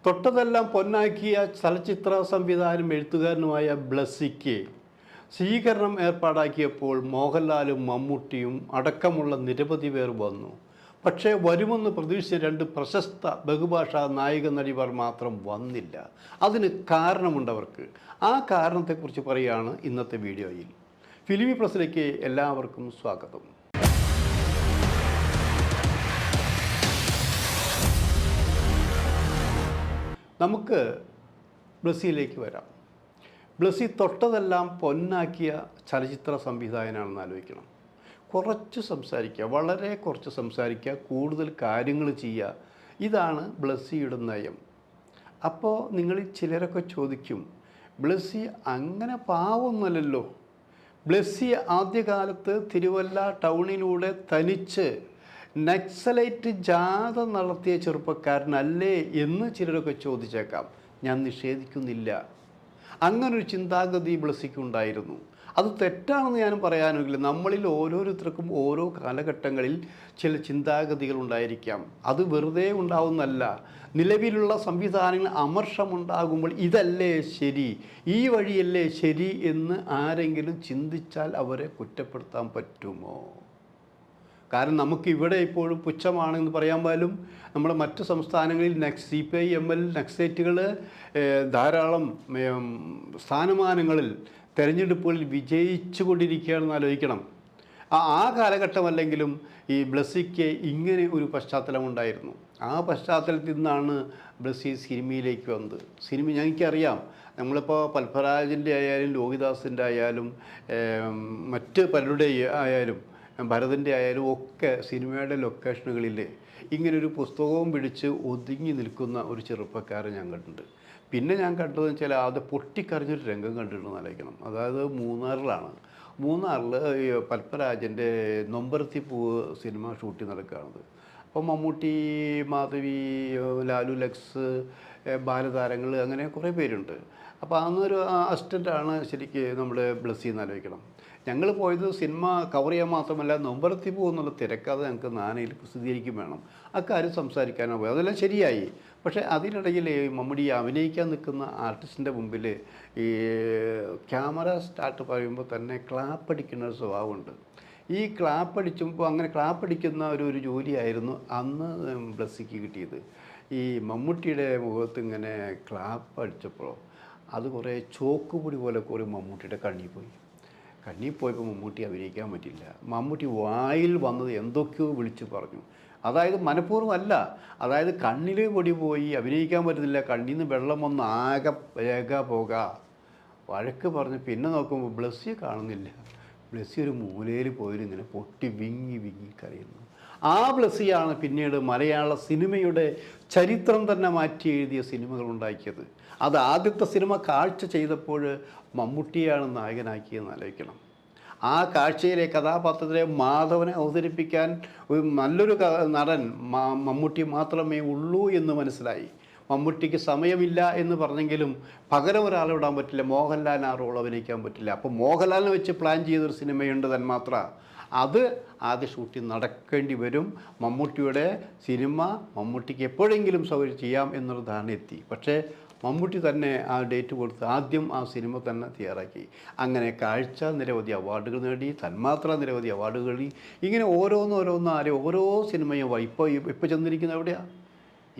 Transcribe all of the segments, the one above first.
തൊട്ടതെല്ലാം പൊന്നാക്കിയ ചലച്ചിത്ര സംവിധാനം എഴുത്തുകാരനുമായ ബ്ലസ്സിക്ക് സ്വീകരണം ഏർപ്പാടാക്കിയപ്പോൾ മോഹൻലാലും മമ്മൂട്ടിയും അടക്കമുള്ള നിരവധി പേർ വന്നു. പക്ഷേ വരുമെന്ന് പ്രതീക്ഷിച്ച രണ്ട് പ്രശസ്ത ബഹുഭാഷാ നായിക നടിമാർ മാത്രം വന്നില്ല. അതിന് കാരണമുണ്ടവർക്ക്. ആ കാരണത്തെക്കുറിച്ച് പറയുകയാണ് ഇന്നത്തെ വീഡിയോയിൽ. ഫിലിമി പ്ലസിലേക്ക് എല്ലാവർക്കും സ്വാഗതം. നമുക്ക് ബ്ലസ്സിയിലേക്ക് വരാം. ബ്ലസ്സി തൊട്ടതെല്ലാം പൊന്നാക്കിയ ചലച്ചിത്ര സംവിധായകനാണെന്ന് ആലോചിക്കണം. കുറച്ച് സംസാരിക്കുക, വളരെ കുറച്ച് സംസാരിക്കുക, കൂടുതൽ കാര്യങ്ങൾ ചെയ്യുക. ഇതാണ് ബ്ലസ്സിയുടെ നയം. അപ്പോൾ നിങ്ങൾ ചിലരൊക്കെ ചോദിക്കും, ബ്ലസ്സി അങ്ങനെ പാവമൊന്നുമല്ലല്ലോ. ബ്ലസ്സി ആദ്യകാലത്ത് തിരുവല്ല ടൗണിലൂടെ തനിച്ച് നക്സലൈറ്റ് ജാഥ നടത്തിയ ചെറുപ്പക്കാരനല്ലേ എന്ന് ചിലരൊക്കെ ചോദിച്ചേക്കാം. ഞാൻ നിഷേധിക്കുന്നില്ല. അങ്ങനൊരു ചിന്താഗതി ബ്ലസ്സിക്കുണ്ടായിരുന്നു. അത് തെറ്റാണെന്ന് ഞാൻ പറയാനില്ല. നമ്മളിൽ ഓരോരുത്തർക്കും ഓരോ കാലഘട്ടങ്ങളിൽ ചില ചിന്താഗതികൾ ഉണ്ടായിരിക്കാം. അത് വെറുതെ ഉണ്ടാവുന്നല്ല. നിലവിലുള്ള സംവിധാനങ്ങൾ അമർഷമുണ്ടാകുമ്പോൾ ഇതല്ലേ ശരി, ഈ വഴിയല്ലേ ശരി എന്ന് ആരെങ്കിലും ചിന്തിച്ചാൽ അവരെ കുറ്റപ്പെടുത്താൻ പറ്റുമോ? കാരണം നമുക്കിവിടെ ഇപ്പോഴും പുച്ഛമാണെന്ന് പറയാൻ പോലും നമ്മുടെ മറ്റ് സംസ്ഥാനങ്ങളിൽ CPI ML നക്സലേറ്റുകൾ ധാരാളം സ്ഥാനമാനങ്ങളിൽ തെരഞ്ഞെടുപ്പുകളിൽ വിജയിച്ചു കൊണ്ടിരിക്കുകയാണെന്ന് ആലോചിക്കണം. ആ കാലഘട്ടമല്ലെങ്കിലും ഈ ബ്ലസ്സിക്ക് ഇങ്ങനെ ഒരു പശ്ചാത്തലമുണ്ടായിരുന്നു. ആ പശ്ചാത്തലത്തിൽ നിന്നാണ് ബ്ലസ്സി സിനിമയിലേക്ക് വന്നത്. ഞങ്ങൾക്കറിയാം, നമ്മളിപ്പോൾ പത്മരാജൻ്റെ ആയാലും ലോഹിദാസിൻ്റെ ആയാലും മറ്റ് പലരുടെ ആയാലും ഭരതൻ്റെ ആയാലും ഒക്കെ സിനിമയുടെ ലൊക്കേഷനുകളിൽ ഇങ്ങനൊരു പുസ്തകവും പിടിച്ച് ഒതുങ്ങി നിൽക്കുന്ന ഒരു ചെറുപ്പക്കാരൻ ഞാൻ കണ്ടിട്ടുണ്ട്. പിന്നെ ഞാൻ കണ്ടതെന്ന് വെച്ചാൽ അത് പൊട്ടിക്കറിഞ്ഞൊരു രംഗം കണ്ടിട്ടുണ്ടെന്ന് ആലോചിക്കണം. അതായത് മൂന്നാറിൽ പത്മരാജൻ്റെ നൊമ്പരത്തി പൂവ് സിനിമ ഷൂട്ടിംഗ് നടക്കുകയാണത്. അപ്പം മമ്മൂട്ടി, മാധവി, ലാലു, ലക്സ്, ബാലതാരങ്ങൾ, അങ്ങനെ കുറേ പേരുണ്ട്. അപ്പോൾ അന്നൊരു അസിസ്റ്റൻ്റാണ് ശരിക്ക് നമ്മുടെ ബ്ലസ്സി എന്ന് ആലോചിക്കണം. ഞങ്ങൾ പോയത് സിനിമ കവർ ചെയ്യാൻ മാത്രമല്ല, നൊമ്പരത്തി പോകുന്നുള്ള തിരക്കഥ ഞങ്ങൾക്ക് നാനയിൽ പ്രസിദ്ധീകരിക്കും വേണം. അക്കാര്യം സംസാരിക്കാനോ പോയി. അതെല്ലാം ശരിയായി. പക്ഷേ അതിനിടയിൽ മമ്മൂട്ടി അഭിനയിക്കാൻ നിൽക്കുന്ന ആർട്ടിസ്റ്റിൻ്റെ മുമ്പിൽ ഈ ക്യാമറ സ്റ്റാർട്ട് പറയുമ്പോൾ തന്നെ ക്ലാപ്പടിക്കുന്ന ഒരു സ്വഭാവമുണ്ട്. ഈ ക്ലാപ്പടിച്ചുമ്പോൾ അങ്ങനെ ക്ലാപ്പടിക്കുന്ന ഒരു ജോലിയായിരുന്നു അന്ന് ബ്ലസ്സിക്ക് കിട്ടിയത്. ഈ മമ്മൂട്ടിയുടെ മുഖത്ത് ഇങ്ങനെ ക്ലാപ്പടിച്ചപ്പോൾ അത് കുറേ ചോക്കുപൊടി പോലെ കുറേ മമ്മൂട്ടിയുടെ കണ്ണിൽ പോയപ്പോൾ മമ്മൂട്ടി അഭിനയിക്കാൻ പറ്റില്ല. മമ്മൂട്ടി വായിൽ വന്നത് എന്തൊക്കെയോ വിളിച്ച് പറഞ്ഞു. അതായത് മനഃപൂർവ്വം അല്ല. അതായത് കണ്ണിൽ പൊടി പോയി, അഭിനയിക്കാൻ പറ്റുന്നില്ല, കണ്ണിൽ നിന്ന് വെള്ളം വന്ന് ആകെ വഴക്ക് പറഞ്ഞ് പിന്നെ നോക്കുമ്പോൾ ബ്ലസ്സിയെ കാണുന്നില്ല. ബ്ലസ്സി ഒരു മൂലയിൽ പോയിങ്ങനെ പൊട്ടി വിങ്ങി കരയുന്നു. ആ ബ്ലസ്സിയാണ് പിന്നീട് മലയാള സിനിമയുടെ ചരിത്രം തന്നെ മാറ്റി എഴുതിയ സിനിമകൾ ഉണ്ടാക്കിയത്. അത് ആദ്യത്തെ സിനിമ കാഴ്ച ചെയ്തപ്പോൾ മമ്മൂട്ടിയാണ് നായകനാക്കിയെന്ന് ആലോചിക്കണം. ആ കാഴ്ചയിലെ കഥാപാത്രത്തിലെ മാധവനെ അവതരിപ്പിക്കാൻ ഒരു നല്ലൊരു നടൻ മമ്മൂട്ടി മാത്രമേ ഉള്ളൂ എന്ന് മനസ്സിലായി. മമ്മൂട്ടിക്ക് സമയമില്ല എന്ന് പറഞ്ഞെങ്കിലും പകരം ഒരാളെ വിടാൻ പറ്റില്ല. മോഹൻലാലിന് ആ റോൾ അഭിനയിക്കാൻ പറ്റില്ല. അപ്പോൾ മോഹൻലാലിനെ വെച്ച് പ്ലാൻ ചെയ്തൊരു സിനിമയുണ്ട് തന്മാത്ര. അത് ആദ്യ ഷൂട്ടിംഗ് നടക്കേണ്ടി വരും. മമ്മൂട്ടിയുടെ സിനിമ മമ്മൂട്ടിക്ക് എപ്പോഴെങ്കിലും സൗകര്യം ചെയ്യാം എന്നൊരു ധാരണ എത്തി. പക്ഷേ മമ്മൂട്ടി തന്നെ ആ ഡേറ്റ് കൊടുത്ത് ആദ്യം ആ സിനിമ തന്നെ തയ്യാറാക്കി. അങ്ങനെ കാഴ്ച നിരവധി അവാർഡുകൾ നേടി, തന്മാത്ര നിരവധി അവാർഡുകൾ നേടി. ഇങ്ങനെ ഓരോ സിനിമയും ഇപ്പോൾ ചെന്നിരിക്കുന്നത് എവിടെയാണ്?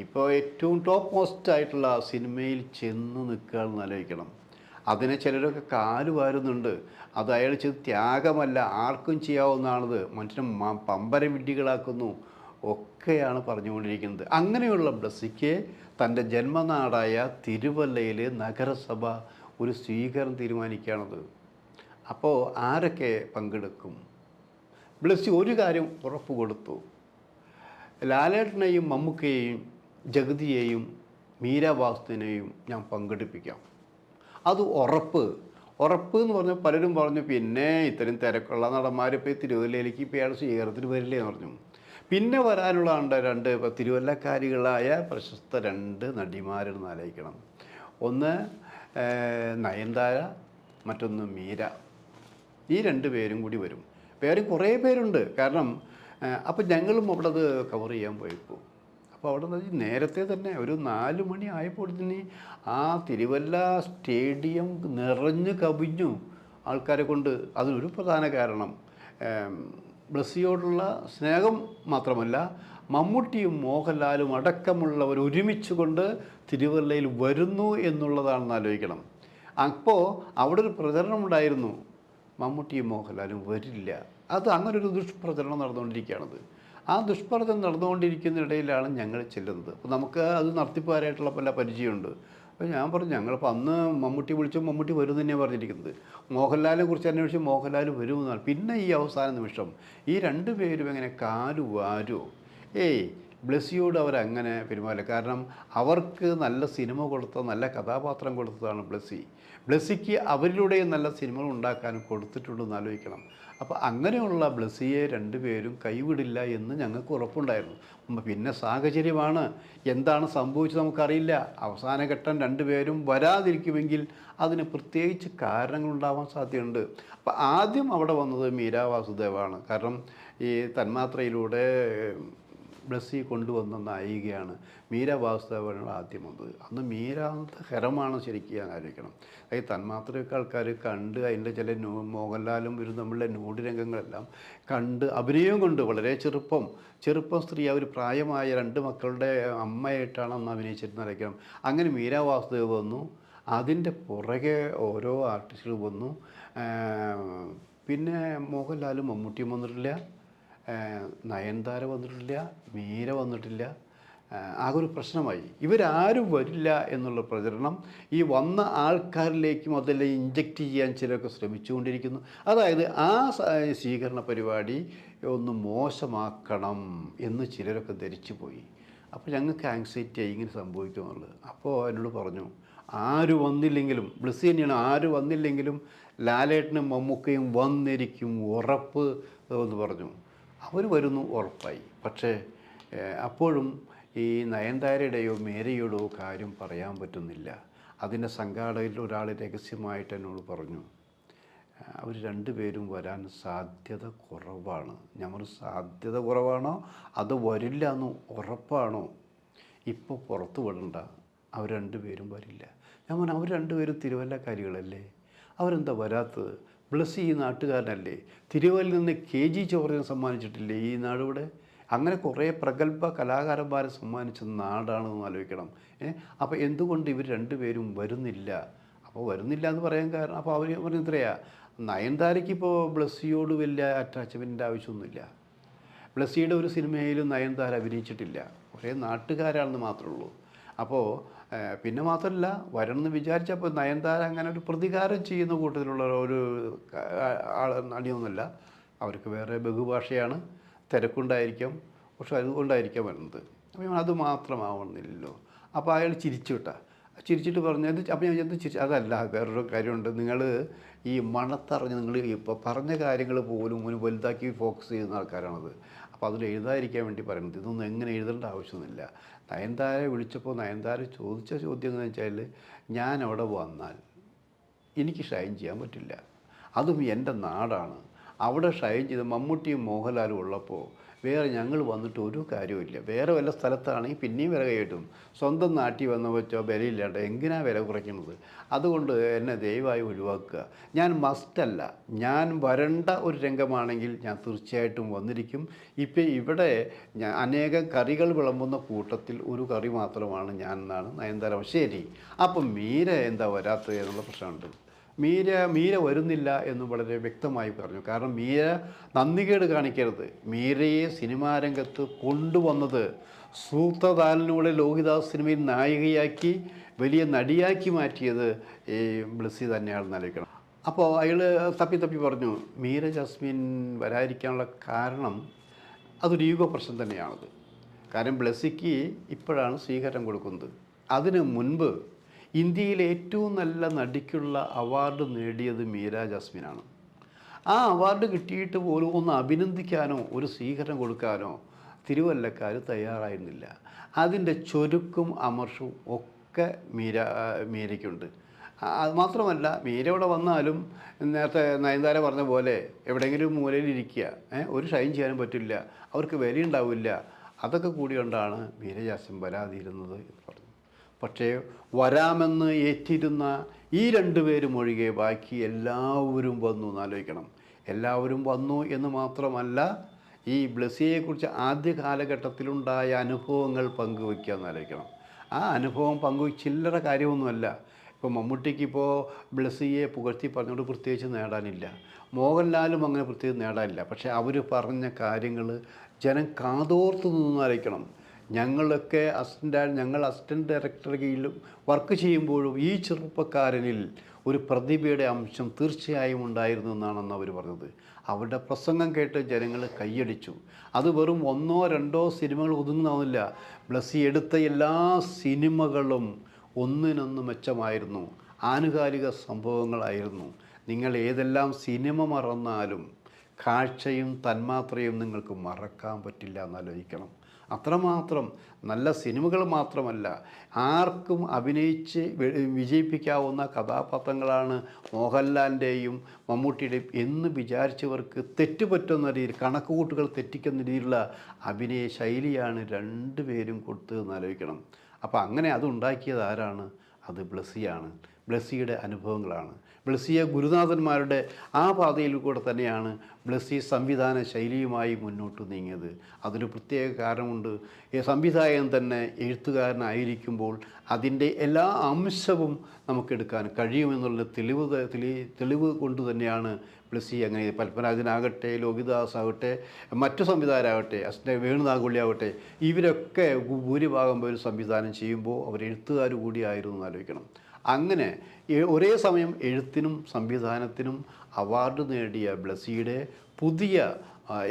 ഇപ്പോൾ ഏറ്റവും ടോപ്പ് മോസ്റ്റ് ആയിട്ടുള്ള സിനിമയിൽ ചെന്ന് നിൽക്കുകയാണെന്ന് ആലോചിക്കണം. അതിനെ ചിലരൊക്കെ കാല് വാരുന്നുണ്ട്. അത് അയാൾ ചെയ്ത് ത്യാഗമല്ല, ആർക്കും ചെയ്യാവുന്നതാണത്, മനുഷ്യനെ പമ്പര വിഡ്ഢികളാക്കുന്നു ഒക്കെയാണ് പറഞ്ഞുകൊണ്ടിരിക്കുന്നത്. അങ്ങനെയുള്ള ബ്ലസ്സിക്ക് തൻ്റെ ജന്മനാടായ തിരുവല്ലയിൽ നഗരസഭ ഒരു സ്വീകരണം തീരുമാനിക്കുകയാണത്. അപ്പോൾ ആരൊക്കെ പങ്കെടുക്കും? ബ്ലസ്സി ഒരു കാര്യം ഉറപ്പ് കൊടുത്തു. ലാലേട്ടനെയും മമ്മൂക്കയെയും ജഗതിയെയും മീരാഭാസ്തിനെയും ഞാൻ പങ്കെടുപ്പിക്കാം. അത് ഉറപ്പ് എന്ന് പറഞ്ഞാൽ പലരും പറഞ്ഞു, പിന്നെ ഇത്രയും തിരക്കുള്ള നടന്മാർ ഇപ്പോൾ തിരുവല്ലയിലേക്ക് ഇപ്പോൾ ഇയാൾ സ്വീകരണത്തിന് വരില്ലേ എന്ന് പറഞ്ഞു. പിന്നെ വരാനുള്ള രണ്ട് തിരുവല്ലക്കാരികളായ പ്രശസ്ത 2 നടിമാരെന്ന് ആലോചിക്കണം. ഒന്ന് നയൻതാര, മറ്റൊന്ന് മീര. ഈ 2 പേരും കൂടി വരും. വേറെ കുറേ പേരുണ്ട്. കാരണം അപ്പം ഞങ്ങളും അവിടെ അത് കവർ ചെയ്യാൻ പോയപ്പോൾ അപ്പോൾ അവിടെ നിന്ന് നേരത്തെ തന്നെ ഒരു 4 മണി ആയപ്പോൾ തന്നെ ആ തിരുവല്ല സ്റ്റേഡിയം നിറഞ്ഞു കവിഞ്ഞു ആൾക്കാരെ കൊണ്ട്. അതിനൊരു പ്രധാന കാരണം ബ്ലസ്സിയോടുള്ള സ്നേഹം മാത്രമല്ല, മമ്മൂട്ടിയും മോഹൻലാലും അടക്കമുള്ളവർ ഒരുമിച്ച് കൊണ്ട് തിരുവല്ലയിൽ വരുന്നു എന്നുള്ളതാണെന്ന് ആലോചിക്കണം. അപ്പോൾ അവിടെ ഒരു പ്രചരണം ഉണ്ടായിരുന്നു, മമ്മൂട്ടിയും മോഹൻലാലും വരില്ല. അത് അങ്ങനെ ഒരു ദുഷ്പ്രചരണം നടന്നുകൊണ്ടിരിക്കുകയാണത്. ആ ദുഷ്പ്രചരണം നടന്നുകൊണ്ടിരിക്കുന്നതിനിടയിലാണ് ഞങ്ങൾ ചെല്ലുന്നത്. അപ്പോൾ നമുക്ക് അത് നടത്തിപ്പുകാരായിട്ടുള്ള പല പരിചയമുണ്ട്. അപ്പോൾ ഞാൻ പറഞ്ഞു, ഞങ്ങളിപ്പോൾ അന്ന് മമ്മൂട്ടി വിളിച്ചു, മമ്മൂട്ടി വരും തന്നെയാണ് പറഞ്ഞിരിക്കുന്നത്. മോഹൻലാലിനെ കുറിച്ച് അന്വേഷിച്ച് മോഹൻലാൽ വരുമെന്നാണ്. പിന്നെ ഈ അവസാന നിമിഷം ഈ 2 പേരും എങ്ങനെ കാലുവാരോ? ബ്ലസ്സിയോട് അവരങ്ങനെ പെരുമാറില്ല. കാരണം അവർക്ക് നല്ല സിനിമ കൊടുത്ത, നല്ല കഥാപാത്രം കൊടുത്തതാണ് ബ്ലസ്സി. ബ്ലസ്സിക്ക് അവരിലൂടെയും നല്ല സിനിമകൾ ഉണ്ടാക്കാനും കൊടുത്തിട്ടുണ്ടെന്ന് ആലോചിക്കണം. അപ്പോൾ അങ്ങനെയുള്ള ബ്ലസ്സിയെ 2 പേരും കൈവിടില്ല എന്ന് ഞങ്ങൾക്ക് ഉറപ്പുണ്ടായിരുന്നു. പിന്നെ സാഹചര്യമാണ്, എന്താണ് സംഭവിച്ചത് നമുക്കറിയില്ല. അവസാന ഘട്ടം 2 പേരും വരാതിരിക്കുമെങ്കിൽ അതിന് പ്രത്യേകിച്ച് കാരണങ്ങളുണ്ടാവാൻ സാധ്യതയുണ്ട്. അപ്പോൾ ആദ്യം അവിടെ വന്നത് മീര വാസുദേവാണ്. കാരണം ഈ തന്മാത്രയിലൂടെ ബ്ലസ്സി കൊണ്ടുവന്ന നായികയാണ് മീര വാസുദേവനാണ് ആദ്യം വന്നത്. അന്ന് മീര ഹരമാണ് ശരിക്കും ഞാൻ ആലോചിക്കണം. ഈ തന്മാത്രയൊക്കെ ആൾക്കാർ കണ്ട് അതിൻ്റെ ചില മോഹൻലാലും ഒരു നമ്മളുടെ നോടി രംഗങ്ങളെല്ലാം കണ്ട് അഭിനയം കൊണ്ട് വളരെ ചെറുപ്പം സ്ത്രീ, അവർ പ്രായമായ 2 മക്കളുടെ അമ്മയായിട്ടാണ് അന്ന് അഭിനയിച്ചിരുന്നതായിരിക്കണം. അങ്ങനെ മീര വാസുദേവ് വന്നു. അതിൻ്റെ പുറകെ ഓരോ ആർട്ടിസ്റ്റുകൾ വന്നു. പിന്നെ മോഹൻലാലും മമ്മൂട്ടിയും വന്നിട്ടില്ല, നയൻതാര വന്നിട്ടില്ല, മീര വന്നിട്ടില്ല. ആകെ ഒരു പ്രശ്നമായി. ഇവരാരും വരില്ല എന്നുള്ള പ്രചരണം ഈ വന്ന ആൾക്കാരിലേക്കും അതെല്ലാം ഇഞ്ചക്റ്റ് ചെയ്യാൻ ചിലരൊക്കെ ശ്രമിച്ചുകൊണ്ടിരിക്കുന്നു. അതായത് ആ സ്വീകരണ പരിപാടി ഒന്ന് മോശമാക്കണം എന്ന് ചിലരൊക്കെ ധരിച്ചു പോയി. അപ്പോൾ ഞങ്ങൾക്ക് ആങ്സൈറ്റി ആയി, ഇങ്ങനെ സംഭവിക്കുമെന്നുള്ളത്. അപ്പോൾ എന്നോട് പറഞ്ഞു, ആര് വന്നില്ലെങ്കിലും, ബ്ലസ്സി തന്നെയാണ്, ആര് വന്നില്ലെങ്കിലും ലാലേട്ടനും മമ്മൂക്കയും വന്നിരിക്കും, ഉറപ്പ് എന്ന് പറഞ്ഞു. അവർ വരുന്നു, ഉറപ്പായി. പക്ഷേ അപ്പോഴും ഈ നയൻതാരയുടെയോ മേരയുടെയോ കാര്യം പറയാൻ പറ്റുന്നില്ല. അതിൻ്റെ സംഘാടകരിൽ ഒരാൾ രഹസ്യമായിട്ട് എന്നോട് പറഞ്ഞു, അവർ 2 പേരും വരാൻ സാധ്യത കുറവാണ്. ഞാൻ സാധ്യത കുറവാണോ അത് വരില്ല എന്ന് ഉറപ്പാണോ? ഇപ്പോൾ പുറത്ത് വിടണ്ട, അവർ 2 പേരും വരില്ല. ഞാൻ പറഞ്ഞു, അവർ 2 പേരും തിരുവല്ലക്കാരികളല്ലേ, അവരെന്താ വരാത്തത്? ബ്ലസ്സി ഈ നാട്ടുകാരനല്ലേ? തിരുവല്ലയിൽ നിന്ന് KG ജോർജിനെ സമ്മാനിച്ചിട്ടില്ലേ ഈ നാടിവിടെ? അങ്ങനെ കുറേ പ്രഗത്ഭ കലാകാരന്മാരെ സമ്മാനിച്ച നാടാണെന്ന് ആലോചിക്കണം. അപ്പോൾ എന്തുകൊണ്ട് ഇവർ 2 പേരും വരുന്നില്ല? അപ്പോൾ വരുന്നില്ല എന്ന് പറയാൻ കാരണം, അപ്പോൾ അവർ പറഞ്ഞത്രയാ, നയൻതാരയ്ക്ക് ഇപ്പോൾ ബ്ലസ്സിയോട് വലിയ അറ്റാച്ച്മെൻറ്റിൻ്റെ ആവശ്യമൊന്നുമില്ല. ബ്ലസ്സിയുടെ ഒരു സിനിമയിലും നയൻതാര അഭിനയിച്ചിട്ടില്ല, ഒരേ നാട്ടുകാരാണെന്ന് മാത്രമേ ഉള്ളൂ. അപ്പോൾ പിന്നെ മാത്രമല്ല, വരണമെന്ന് വിചാരിച്ചപ്പോൾ നയൻതാര അങ്ങനെ ഒരു പ്രതികാരം ചെയ്യുന്ന കൂട്ടത്തിലുള്ള ഒരു നടിയൊന്നുമല്ല. അവർക്ക് വേറെ ബഹുഭാഷയാണ്, തിരക്കുണ്ടായിരിക്കാം, പക്ഷെ അതുകൊണ്ടായിരിക്കാം വരുന്നത്. അപ്പോൾ അത് മാത്രമാവണമെന്നില്ലല്ലോ. അപ്പോൾ അയാൾ ചിരിച്ചിട്ട് പറഞ്ഞത്, അപ്പോൾ ഞാൻ ചിരിച്ചു. അതല്ല, വേറൊരു കാര്യമുണ്ട്. നിങ്ങൾ ഈ മണത്തറിഞ്ഞ് നിങ്ങൾ ഇപ്പോൾ പറഞ്ഞ കാര്യങ്ങൾ പോലും ഒരു വലുതാക്കി ഫോക്കസ് ചെയ്യുന്ന ആൾക്കാരാണത്. അപ്പോൾ അതിൽ എഴുതാതിരിക്കാൻ വേണ്ടി പറയുന്നത്. ഇതൊന്നും എങ്ങനെ എഴുതേണ്ട ആവശ്യമൊന്നുമില്ല. നയൻതാര വിളിച്ചപ്പോൾ നയൻതാര ചോദിച്ച ചോദ്യം എന്ന് വെച്ചാൽ, ഞാൻ അവിടെ വന്നാൽ എനിക്ക് ഷൈൻ ചെയ്യാൻ പറ്റില്ല, അതും എൻ്റെ നാടാണ്. അവിടെ ഷൈൻ ചെയ്ത് മമ്മൂട്ടിയും മോഹൻലാലും ഉള്ളപ്പോൾ വേറെ ഞങ്ങൾ വന്നിട്ട് ഒരു കാര്യമില്ല. വേറെ വല്ല സ്ഥലത്താണെങ്കിൽ പിന്നെയും വില കയറ്റും. സ്വന്തം നാട്ടിൽ വന്ന വെച്ചോ വിലയില്ലാണ്ട് എന്തിനാണ് വില കുറയ്ക്കുന്നത്? അതുകൊണ്ട് എന്നെ ദയവായി ഒഴിവാക്കുക. ഞാൻ മസ്റ്റല്ല, ഞാൻ വരേണ്ട ഒരു രംഗമാണെങ്കിൽ ഞാൻ തീർച്ചയായിട്ടും വന്നിരിക്കും. ഇപ്പം ഇവിടെ അനേകം കറികൾ വിളമ്പുന്ന കൂട്ടത്തിൽ ഒരു കറി മാത്രമാണ് ഞാൻ എന്നാണ് നയൻതാര. ശരി, അപ്പം മീര എന്താ വരാത്തത് എന്നുള്ള പ്രശ്നമുണ്ട്. മീര വരുന്നില്ല എന്ന് വളരെ വ്യക്തമായി പറഞ്ഞു. കാരണം മീര നന്ദികേട് കാണിക്കരുത്. മീരയെ സിനിമാ രംഗത്ത് കൊണ്ടുവന്നത് സൂത്രധാരനിലൂടെ ലോഹിതാസ് സിനിമയിൽ നായികയാക്കി വലിയ നടിയാക്കി മാറ്റിയത് ഈ ബ്ലസ്സി തന്നെയാണെന്ന് ആലോചിക്കണം. അപ്പോൾ അയാൾ തപ്പി പറഞ്ഞു, മീര ജാസ്മിൻ വരാതിരിക്കാനുള്ള കാരണം അതൊരു ഈഗോ പ്രശ്നം തന്നെയാണത്. കാരണം ബ്ലസ്സിക്ക് ഇപ്പോഴാണ് സ്വീകരണം കൊടുക്കുന്നത്. അതിന് മുൻപ് ഇന്ത്യയിലെ ഏറ്റവും നല്ല നടിക്കുള്ള അവാർഡ് നേടിയത് മീര ജാസ്മിനാണ്. ആ അവാർഡ് കിട്ടിയിട്ട് പോലും ഒന്ന് അഭിനന്ദിക്കാനോ ഒരു സ്വീകരണം കൊടുക്കാനോ തിരുവല്ലക്കാർ തയ്യാറായിരുന്നില്ല. അതിൻ്റെ ചൊരുക്കും അമർഷവും ഒക്കെ മീരയ്ക്കുണ്ട്. അത് മാത്രമല്ല, മീര ഇവിടെ വന്നാലും നേരത്തെ നയൻതാര പറഞ്ഞ പോലെ എവിടെയെങ്കിലും മൂലയിലിരിക്കുക, ഒരു ഷൈൻ ചെയ്യാനും പറ്റില്ല, അവർക്ക് വിലയുണ്ടാവില്ല. അതൊക്കെ കൂടി കൊണ്ടാണ് വീരജാസ്യം വരാതിരുന്നത് എന്ന് പറഞ്ഞു. പക്ഷേ വരാമെന്ന് ഏറ്റിരുന്ന ഈ രണ്ടുപേരും ഒഴികെ ബാക്കി എല്ലാവരും വന്നു എന്നാലോചിക്കണം. എല്ലാവരും വന്നു എന്ന് മാത്രമല്ല, ഈ ബ്ലെസ്സിയെക്കുറിച്ച് ആദ്യ കാലഘട്ടത്തിലുണ്ടായ അനുഭവങ്ങൾ പങ്കുവയ്ക്കുക എന്നാലോചിക്കണം. ആ അനുഭവം ചില്ലറ കാര്യമൊന്നുമല്ല. ഇപ്പോൾ മമ്മൂട്ടിക്കിപ്പോൾ ബ്ലെസ്സിയെ പുകഴ്ത്തി പറഞ്ഞുകൊണ്ട് പ്രത്യേകിച്ച് നേടാനില്ല, മോഹൻലാലും അങ്ങനെ പ്രത്യേകിച്ച് നേടാനില്ല. പക്ഷേ അവർ പറഞ്ഞ കാര്യങ്ങൾ ജനം കാതോർത്ത് നിന്നാലോചിക്കണം. ഞങ്ങൾ അസിസ്റ്റൻറ്റ് ഡയറക്ടറുടെ കീഴിൽ വർക്ക് ചെയ്യുമ്പോഴും ഈ ചെറുപ്പക്കാരനിൽ ഒരു പ്രതിഭയുടെ അംശം തീർച്ചയായും ഉണ്ടായിരുന്നു എന്നാണെന്ന് അവർ പറഞ്ഞത്. അവരുടെ പ്രസംഗം കേട്ട് ജനങ്ങൾ കൈയടിച്ചു. അത് വെറും 1-2 സിനിമകൾ ഒതുങ്ങുന്നില്ല. ബ്ലെസ്സി എടുത്ത എല്ലാ സിനിമകളും ഒന്നിനൊന്ന് മെച്ചമായിരുന്നു, ആനുകാലിക സംഭവങ്ങളായിരുന്നു. നിങ്ങൾ ഏതെല്ലാം സിനിമ മറന്നാലും കാഴ്ചയും തന്മാത്രയും നിങ്ങൾക്ക് മറക്കാൻ പറ്റില്ല എന്നാലോചിക്കണം. അത്രമാത്രം നല്ല സിനിമകൾ മാത്രമല്ല, ആർക്കും അഭിനയിച്ച് വിജയിപ്പിക്കാവുന്ന കഥാപാത്രങ്ങളാണ് മോഹൻലാലിൻ്റെയും മമ്മൂട്ടിയുടെയും എന്ന് വിചാരിച്ചവർക്ക് തെറ്റുപറ്റുന്ന രീതിയിൽ, കണക്കുകൂട്ടുകൾ തെറ്റിക്കുന്ന രീതിയിലുള്ള അഭിനയ ശൈലിയാണ് രണ്ടുപേരും കൊടുത്തതെന്ന് ആലോചിക്കണം. അപ്പോൾ അങ്ങനെ അതുണ്ടാക്കിയത് ആരാണ്? അത് ബ്ലെസ്സിയാണ്. ബ്ലെസ്സിയുടെ അനുഭവങ്ങളാണ്. ബ്ലെസ്സിയെ ഗുരുനാഥന്മാരുടെ ആ പാതയിൽ കൂടെ തന്നെയാണ് ബ്ലെസ്സി സംവിധാന ശൈലിയുമായി മുന്നോട്ട് നീങ്ങിയത്. അതിന് പ്രത്യേക കാരണമുണ്ട്. സംവിധായകൻ തന്നെ എഴുത്തുകാരനായിരിക്കുമ്പോൾ അതിൻ്റെ എല്ലാ അംശവും നമുക്കെടുക്കാൻ കഴിയുമെന്നുള്ള തെളിവ് കൊണ്ട് തന്നെയാണ് ബ്ലെസ്സി അങ്ങനെ. പത്മരാജനാകട്ടെ, ലോഹിതദാസ് ആകട്ടെ, മറ്റു സംവിധായകരാകട്ടെ, വേണുനാഗുള്ളി ആകട്ടെ, ഇവരൊക്കെ ഭൂരിഭാഗം പേര് സംവിധാനം ചെയ്യുമ്പോൾ അവർ എഴുത്തുകാർ കൂടിയായിരുന്നു എന്നാലോചിക്കണം. അങ്ങനെ ഒരേ സമയം എഴുത്തിനും സംവിധാനത്തിനും അവാർഡ് നേടിയ ബ്ലെസ്സിയുടെ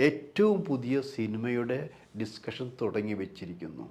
ഏറ്റവും പുതിയ സിനിമയുടെ ഡിസ്കഷൻ തുടങ്ങി വച്ചിരിക്കുന്നു.